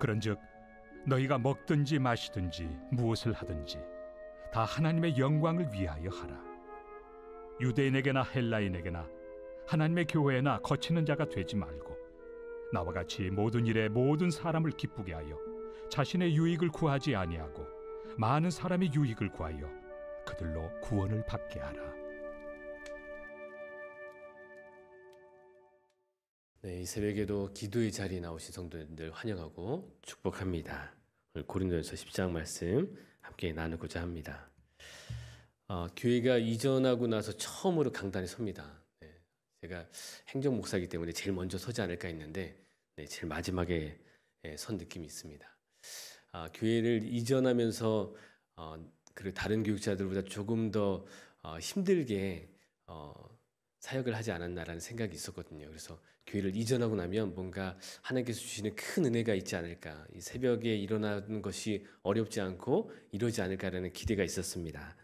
그런즉 너희가 먹든지 마시든지 무엇을 하든지 다 하나님의 영광을 위하여 하라. 유대인에게나 헬라인에게나 하나님의 교회나 거치는 자가 되지 말고 나와 같이 모든 일에 모든 사람을 기쁘게 하여 자신의 유익을 구하지 아니하고 많은 사람의 유익을 구하여 그들로 구원을 받게 하라. 네, 이 새벽에도 기도의 자리에 나오신 성도님들 환영하고 축복합니다. 오늘 고린도전서 10장 말씀 함께 나누고자 합니다. 교회가 이전하고 나서 처음으로 강단에 섭니다. 네, 제가 행정 목사이기 때문에 제일 먼저 서지 않을까 했는데 제일 마지막에 선 느낌이 있습니다. 교회를 이전하면서 그리고 다른 교육자들보다 조금 더 힘들게 사역을 하지 않았나라는 생각이 있었거든요. 그래서 교회를 이전하고 나면 뭔가 하나님께서 주시는 큰 은혜가 있지 않을까, 이 새벽에 일어나는 것이 어렵지 않고 이러지 않을까라는 기대가 있었습니다.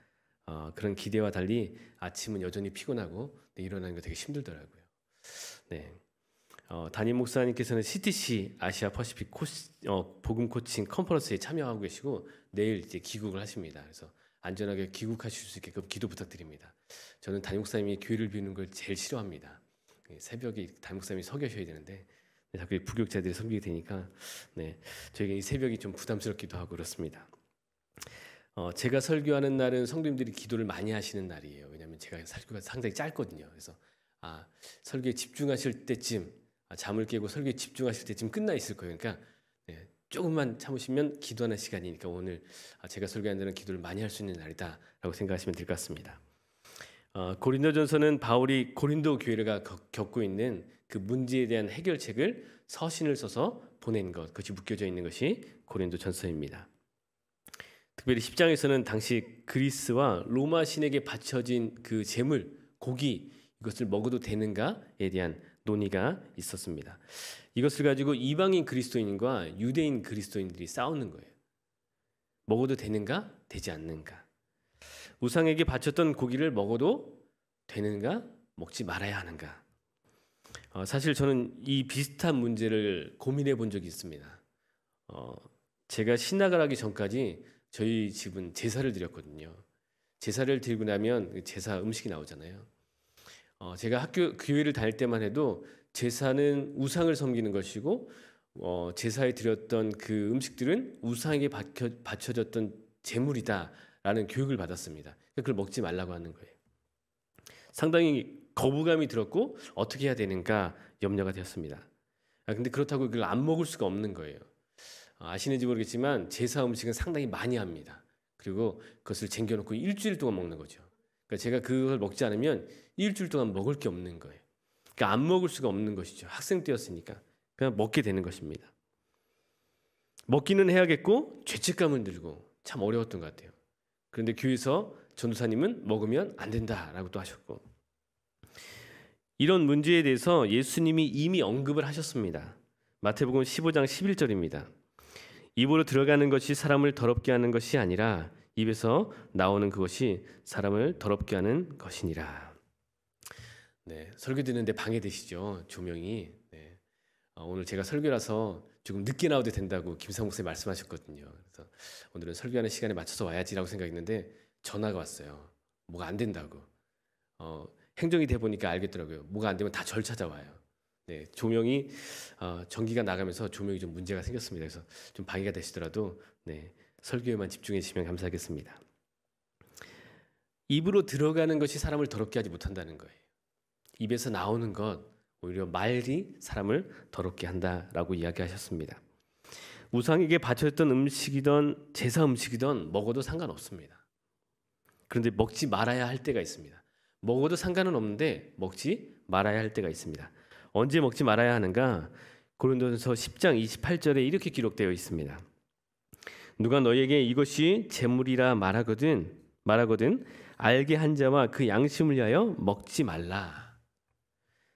그런 기대와 달리 아침은 여전히 피곤하고 일어나는 거 되게 힘들더라고요. 네. 담임 목사님께서는 CTC 아시아 퍼시픽 복음 코칭 컨퍼런스에 참여하고 계시고 내일 이제 귀국을 하십니다. 그래서 안전하게 귀국하실 수 있게끔 기도 부탁드립니다. 저는 담임 목사님이 교회를 비우는 걸 제일 싫어합니다. 새벽에 담임 목사님이 서 계셔야 되는데 자꾸 부교육자들이 섬기게 되니까 저에게 이 새벽이 좀 부담스럽기도 하고 그렇습니다. 제가 설교하는 날은 성도님들이 기도를 많이 하시는 날이에요. 왜냐하면 제가 설교가 상당히 짧거든요. 그래서 설교에 집중하실 때쯤 잠을 깨고 설교에 집중하실 때쯤 끝나 있을 거예요. 그러니까 조금만 참으시면 기도하는 시간이니까 오늘 제가 설교하는 날은 기도를 많이 할 수 있는 날이다라고 생각하시면 될 것 같습니다. 고린도전서는 바울이 고린도 교회가 겪고 있는 그 문제에 대한 해결책을 서신을 써서 보낸 것, 그것이 묶여져 있는 것이 고린도전서입니다. 특별히 10장에서는 당시 그리스와 로마 신에게 바쳐진 그 제물, 고기, 이것을 먹어도 되는가에 대한 논의가 있었습니다. 이것을 가지고 이방인 그리스도인과 유대인 그리스도인들이 싸우는 거예요. 먹어도 되는가, 되지 않는가. 우상에게 바쳤던 고기를 먹어도 되는가, 먹지 말아야 하는가. 사실 저는 이 비슷한 문제를 고민해 본 적이 있습니다. 제가 신학을 하기 전까지 저희 집은 제사를 드렸거든요. 제사를 드리고 나면 제사 음식이 나오잖아요. 제가 교회를 다닐 때만 해도 제사는 우상을 섬기는 것이고 제사에 드렸던 그 음식들은 우상에게 바쳐졌던 제물이다라는 교육을 받았습니다. 그걸 먹지 말라고 하는 거예요. 상당히 거부감이 들었고 어떻게 해야 되는가 염려가 되었습니다. 근데 그렇다고 그걸 안 먹을 수가 없는 거예요. 아시는지 모르겠지만 제사 음식은 상당히 많이 합니다. 그리고 그것을 쟁겨놓고 일주일 동안 먹는 거죠. 그러니까 제가 그걸 먹지 않으면 일주일 동안 먹을 게 없는 거예요. 그러니까 안 먹을 수가 없는 것이죠. 학생 때였으니까 그냥 먹게 되는 것입니다. 먹기는 해야겠고 죄책감을 들고 참 어려웠던 것 같아요. 그런데 교회에서 전도사님은 먹으면 안 된다라고 또 하셨고, 이런 문제에 대해서 예수님이 이미 언급을 하셨습니다. 마태복음 15장 11절입니다. 입으로 들어가는 것이 사람을 더럽게 하는 것이 아니라 입에서 나오는 그것이 사람을 더럽게 하는 것이니라. 네, 설교 듣는데 방해되시죠? 조명이. 네. 오늘 제가 설교라서 조금 늦게 나와도 된다고 김상 목사님 말씀하셨거든요. 그래서 오늘은 설교하는 시간에 맞춰서 와야지라고 생각했는데 전화가 왔어요. 뭐가 안 된다고. 행정이 돼 보니까 알겠더라고요. 뭐가 안 되면 다 절 찾아와요. 네, 조명이 전기가 나가면서 조명이 좀 문제가 생겼습니다. 그래서 좀 방해가 되시더라도 설교에만 집중해 주시면 감사하겠습니다. 입으로 들어가는 것이 사람을 더럽게 하지 못한다는 거예요. 입에서 나오는 것, 오히려 말이 사람을 더럽게 한다라고 이야기하셨습니다. 우상에게 바쳤던 음식이든 제사 음식이든 먹어도 상관없습니다. 그런데 먹지 말아야 할 때가 있습니다. 먹어도 상관은 없는데 먹지 말아야 할 때가 있습니다. 언제 먹지 말아야 하는가? 고린도전서 10장 28절에 이렇게 기록되어 있습니다. 누가 너에게 이것이 제물이라 말하거든 알게 한 자와 그 양심을 위하여 먹지 말라.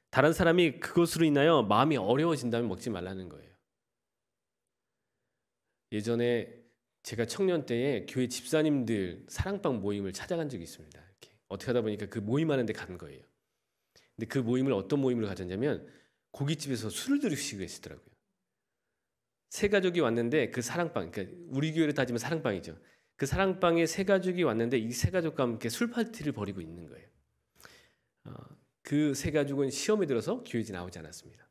다른 사람이 그것으로 인하여 마음이 어려워진다면 먹지 말라는 거예요. 예전에 제가 청년 때에 교회 집사님들 사랑방 모임을 찾아간 적이 있습니다. 이렇게 어떻게 하다 보니까 그 모임하는 데 간 거예요. 근데 그 모임을 어떤 모임으로 가졌냐면 고깃집에서 술을 들으시고 계시더라고요. 세 가족이 왔는데 그 사랑방, 그러니까 우리 교회로 따지면 사랑방이죠. 그 사랑방에 세 가족이 왔는데 이 세 가족과 함께 술 파티를 벌이고 있는 거예요. 그 세 가족은 시험에 들어서 교회에 나오지 않았습니다.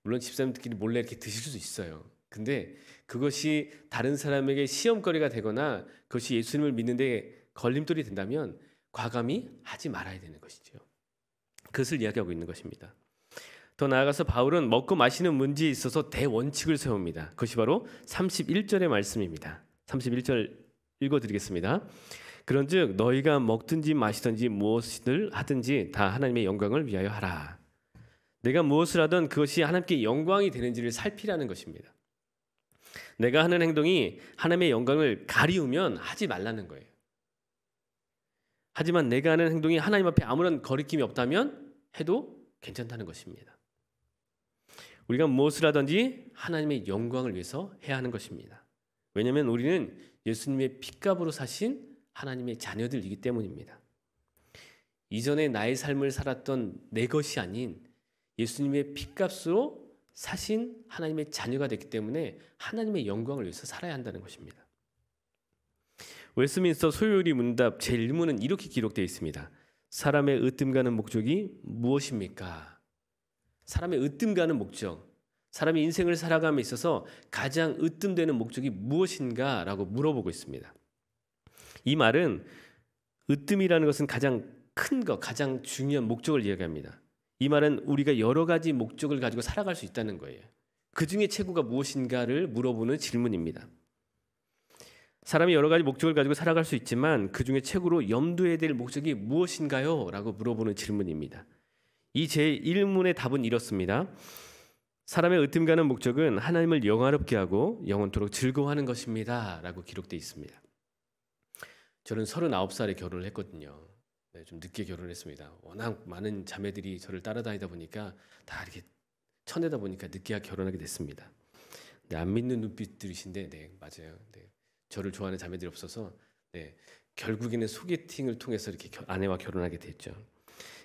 물론 집사님들끼리 몰래 이렇게 드실 수 있어요. 근데 그것이 다른 사람에게 시험거리가 되거나 그것이 예수님을 믿는데 걸림돌이 된다면 과감히 하지 말아야 되는 것이죠. 그것을 이야기하고 있는 것입니다. 더 나아가서 바울은 먹고 마시는 문제에 있어서 대원칙을 세웁니다. 그것이 바로 31절의 말씀입니다. 31절 읽어드리겠습니다. 그런즉 너희가 먹든지 마시든지 무엇을 하든지 다 하나님의 영광을 위하여 하라. 내가 무엇을 하든 그것이 하나님께 영광이 되는지를 살피라는 것입니다. 내가 하는 행동이 하나님의 영광을 가리우면 하지 말라는 거예요. 하지만 내가 하는 행동이 하나님 앞에 아무런 거리낌이 없다면 해도 괜찮다는 것입니다. 우리가 무엇을 하든지 하나님의 영광을 위해서 해야 하는 것입니다. 왜냐하면 우리는 예수님의 핏값으로 사신 하나님의 자녀들이기 때문입니다. 이전에 나의 삶을 살았던 내 것이 아닌 예수님의 핏값으로 사신 하나님의 자녀가 됐기 때문에 하나님의 영광을 위해서 살아야 한다는 것입니다. 웨스민스터 소요리 문답 제1문은 이렇게 기록되어 있습니다. 사람의 으뜸가는 목적이 무엇입니까? 사람의 으뜸가는 목적, 사람이 인생을 살아감에 있어서 가장 으뜸되는 목적이 무엇인가? 라고 물어보고 있습니다. 이 말은 으뜸이라는 것은 가장 큰 것, 가장 중요한 목적을 이야기합니다. 이 말은 우리가 여러 가지 목적을 가지고 살아갈 수 있다는 거예요. 그 중에 최고가 무엇인가를 물어보는 질문입니다. 사람이 여러 가지 목적을 가지고 살아갈 수 있지만 그 중에 최고로 염두해야 될 목적이 무엇인가요? 라고 물어보는 질문입니다. 이 제1문의 답은 이렇습니다. 사람의 으뜸가는 목적은 하나님을 영화롭게 하고 영원토록 즐거워하는 것입니다. 라고 기록되어 있습니다. 저는 39살에 결혼을 했거든요. 네, 좀 늦게 결혼했습니다. 워낙 많은 자매들이 저를 따라다니다 보니까 다 이렇게 쳐내다 보니까 늦게 결혼하게 됐습니다. 네, 안 믿는 눈빛들이신데 네, 맞아요. 네, 저를 좋아하는 자매들이 없어서 네, 결국에는 소개팅을 통해서 이렇게 아내와 결혼하게 됐죠.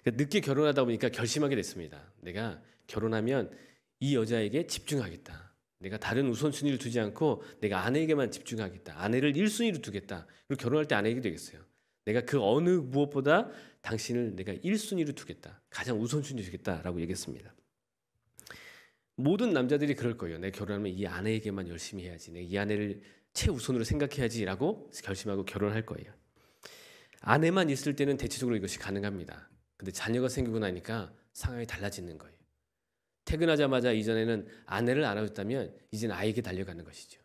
늦게 결혼하다 보니까 결심하게 됐습니다. 내가 결혼하면 이 여자에게 집중하겠다. 내가 다른 우선순위를 두지 않고 내가 아내에게만 집중하겠다. 아내를 1순위로 두겠다. 그리고 결혼할 때 아내에게 되겠어요. 내가 그 어느 무엇보다 당신을 내가 1순위로 두겠다. 가장 우선순위로 두겠다라고 얘기했습니다. 모든 남자들이 그럴 거예요. 내가 결혼하면 이 아내에게만 열심히 해야지. 내가 이 아내를 최우선으로 생각해야지라고 결심하고 결혼할 거예요. 아내만 있을 때는 대체적으로 이것이 가능합니다. 근데 자녀가 생기고 나니까 상황이 달라지는 거예요. 퇴근하자마자 이전에는 아내를 안아줬다면 이제는 아이에게 달려가는 것이죠.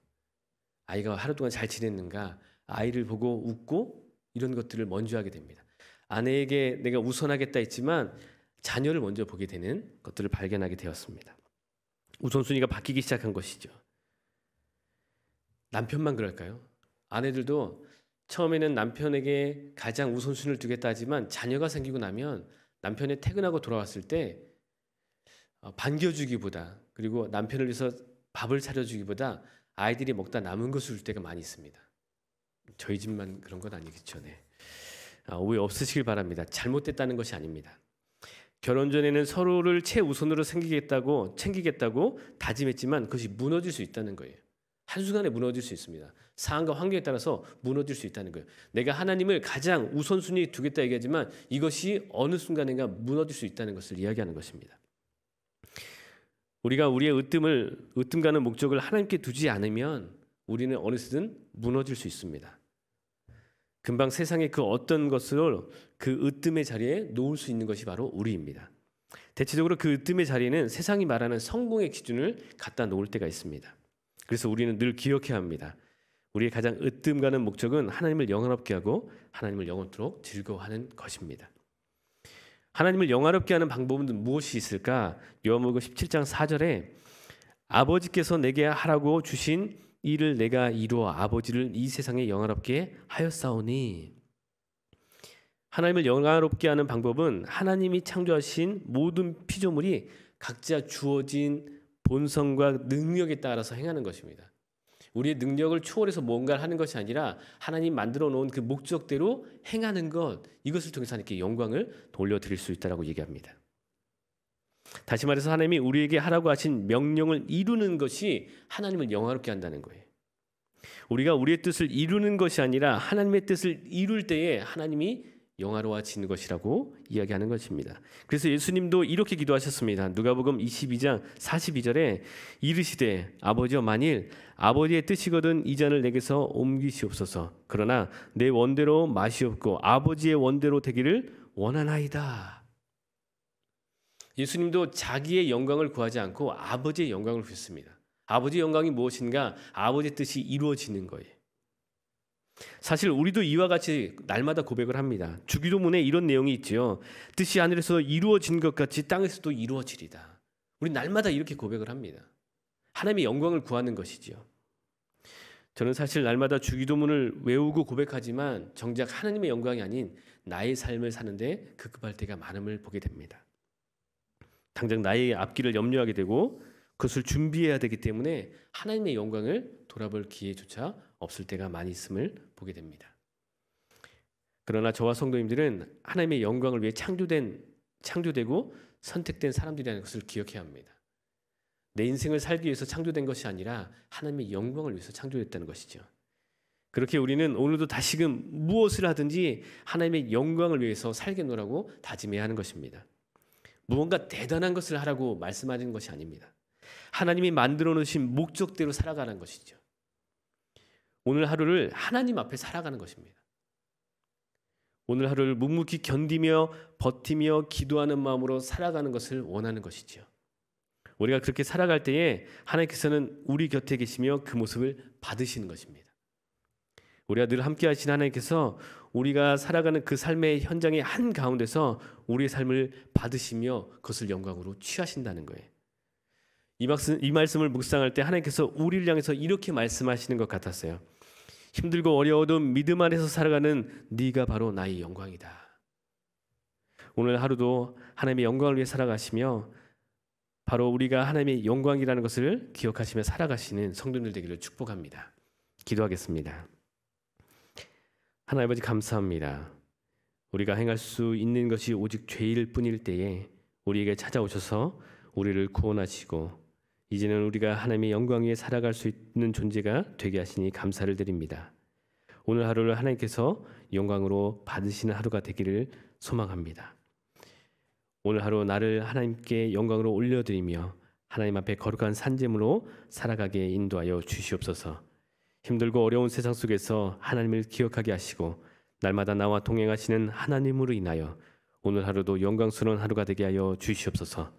아이가 하루 동안 잘 지냈는가, 아이를 보고 웃고 이런 것들을 먼저 하게 됩니다. 아내에게 내가 우선하겠다 했지만 자녀를 먼저 보게 되는 것들을 발견하게 되었습니다. 우선순위가 바뀌기 시작한 것이죠. 남편만 그럴까요? 아내들도 처음에는 남편에게 가장 우선순위를 두겠다 하지만 자녀가 생기고 나면 남편이 퇴근하고 돌아왔을 때 반겨주기보다 그리고 남편을 위해서 밥을 차려주기보다 아이들이 먹다 남은 것을 줄 때가 많이 있습니다. 저희 집만 그런 건 아니겠죠. 네. 오해 없으시길 바랍니다. 잘못됐다는 것이 아닙니다. 결혼 전에는 서로를 최우선으로 챙기겠다고 다짐했지만 그것이 무너질 수 있다는 거예요. 한순간에 무너질 수 있습니다. 상황과 환경에 따라서 무너질 수 있다는 거예요. 내가 하나님을 가장 우선순위에 두겠다 얘기하지만 이것이 어느 순간인가 무너질 수 있다는 것을 이야기하는 것입니다. 우리가 우리의 으뜸 가는 목적을 하나님께 두지 않으면 우리는 어느새든 무너질 수 있습니다. 금방 세상의 그 어떤 것을 그 으뜸의 자리에 놓을 수 있는 것이 바로 우리입니다. 대체적으로 그 으뜸의 자리에는 세상이 말하는 성공의 기준을 갖다 놓을 때가 있습니다. 그래서 우리는 늘 기억해야 합니다. 우리의 가장 으뜸 가는 목적은 하나님을 영화롭게 하고 하나님을 영원토록 즐거워하는 것입니다. 하나님을 영화롭게 하는 방법은 무엇이 있을까? 요한복음 17장 4절에 아버지께서 내게 하라고 주신 일을 내가 이루어 아버지를 이 세상에 영화롭게 하였사오니. 하나님을 영화롭게 하는 방법은 하나님이 창조하신 모든 피조물이 각자 주어진 본성과 능력에 따라서 행하는 것입니다. 우리의 능력을 초월해서 뭔가를 하는 것이 아니라 하나님 만들어 놓은 그 목적대로 행하는 것, 이것을 통해서 하나님께 영광을 돌려드릴 수 있다고 얘기합니다. 다시 말해서 하나님이 우리에게 하라고 하신 명령을 이루는 것이 하나님을 영화롭게 한다는 거예요. 우리가 우리의 뜻을 이루는 것이 아니라 하나님의 뜻을 이룰 때에 하나님이 영화로워지는 것이라고 이야기하는 것입니다. 그래서 예수님도 이렇게 기도하셨습니다. 누가복음 22장 42절에 이르시되 아버지여 만일 아버지의 뜻이거든 이 잔을 내게서 옮기시옵소서. 그러나 내 원대로 마시옵고 아버지의 원대로 되기를 원하나이다. 예수님도 자기의 영광을 구하지 않고 아버지의 영광을 구했습니다. 아버지의 영광이 무엇인가? 아버지의 뜻이 이루어지는 거예요. 사실 우리도 이와 같이 날마다 고백을 합니다. 주기도문에 이런 내용이 있지요. 뜻이 하늘에서 이루어진 것 같이 땅에서도 이루어지리다. 우리 날마다 이렇게 고백을 합니다. 하나님의 영광을 구하는 것이지요. 저는 사실 날마다 주기도문을 외우고 고백하지만 정작 하나님의 영광이 아닌 나의 삶을 사는데 급급할 때가 많음을 보게 됩니다. 당장 나의 앞길을 염려하게 되고 그것을 준비해야 되기 때문에 하나님의 영광을 돌아볼 기회조차 없을 때가 많이 있음을 보게 됩니다. 그러나 저와 성도님들은 하나님의 영광을 위해 창조되고 선택된 사람들이라는 것을 기억해야 합니다. 내 인생을 살기 위해서 창조된 것이 아니라 하나님의 영광을 위해서 창조됐다는 것이죠. 그렇게 우리는 오늘도 다시금 무엇을 하든지 하나님의 영광을 위해서 살겠노라고 다짐해야 하는 것입니다. 무언가 대단한 것을 하라고 말씀하는 것이 아닙니다. 하나님이 만들어 놓으신 목적대로 살아가는 것이죠. 오늘 하루를 하나님 앞에 살아가는 것입니다. 오늘 하루를 묵묵히 견디며 버티며 기도하는 마음으로 살아가는 것을 원하는 것이죠. 우리가 그렇게 살아갈 때에 하나님께서는 우리 곁에 계시며 그 모습을 받으시는 것입니다. 우리가 늘 함께 하신 하나님께서 우리가 살아가는 그 삶의 현장의 한가운데서 우리의 삶을 받으시며 그것을 영광으로 취하신다는 거예요. 이 말씀을 묵상할 때 하나님께서 우리를 향해서 이렇게 말씀하시는 것 같았어요. 힘들고 어려워도 믿음 안에서 살아가는 네가 바로 나의 영광이다. 오늘 하루도 하나님의 영광을 위해 살아가시며 바로 우리가 하나님의 영광이라는 것을 기억하시며 살아가시는 성도들 되기를 축복합니다. 기도하겠습니다. 하나님 아버지 감사합니다. 우리가 행할 수 있는 것이 오직 죄일 뿐일 때에 우리에게 찾아오셔서 우리를 구원하시고 이제는 우리가 하나님의 영광 위에 살아갈 수 있는 존재가 되게 하시니 감사를 드립니다. 오늘 하루를 하나님께서 영광으로 받으시는 하루가 되기를 소망합니다. 오늘 하루 나를 하나님께 영광으로 올려드리며 하나님 앞에 거룩한 산재물로 살아가게 인도하여 주시옵소서. 힘들고 어려운 세상 속에서 하나님을 기억하게 하시고 날마다 나와 동행하시는 하나님으로 인하여 오늘 하루도 영광스러운 하루가 되게 하여 주시옵소서.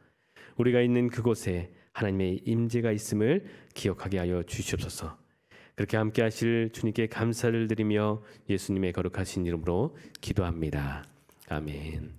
우리가 있는 그곳에 하나님의 임재가 있음을 기억하게 하여 주시옵소서. 그렇게 함께 하실 주님께 감사를 드리며 예수님의 거룩하신 이름으로 기도합니다. 아멘.